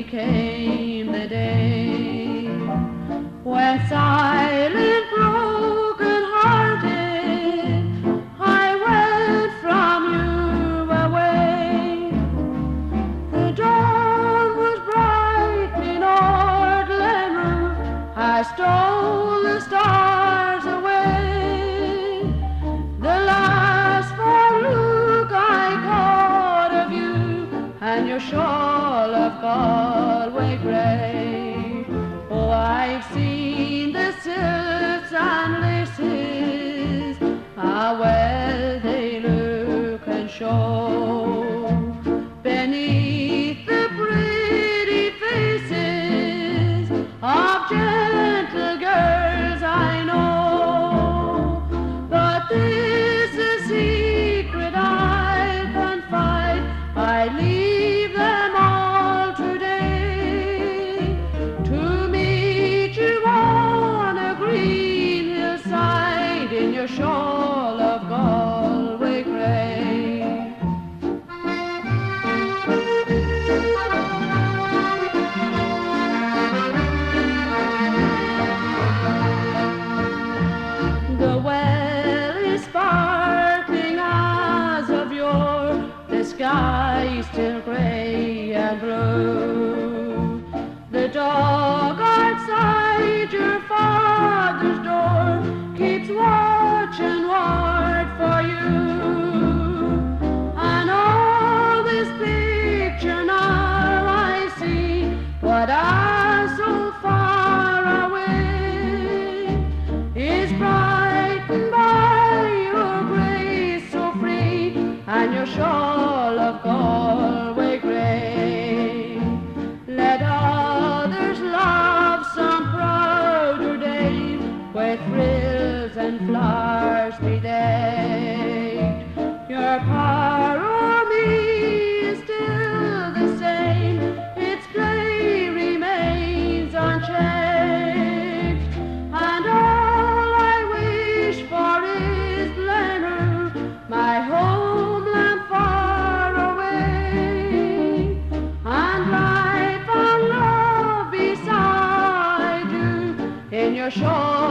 came the day when silent, broken-hearted, I went from you away. The dawn was bright in Ardlen roof. I stole the stars away. The last fond look I caught of you and your shawl of Galway grey. Oh, I've seen the silks and laces, how well they look and show beneath the pretty faces of gentle girls I know. But this is a secret I'll confide. I leave them all today to meet you on a green hillside in your shawl of Galway grey. The well is sparkling as of yore, the sky still grey and blue. The dog outside your father's door keeps watch and ward for you. And all this picture now I see, but I so far away, is brightened by your grace so free and your shawl of Galway grey. Let others love some prouder day, where thrills and flowers be decked. Your power o'er me is still the same, its play remains unchecked. And all I wish for is Glenroe, my homeland far away, and life and love beside you in your shawl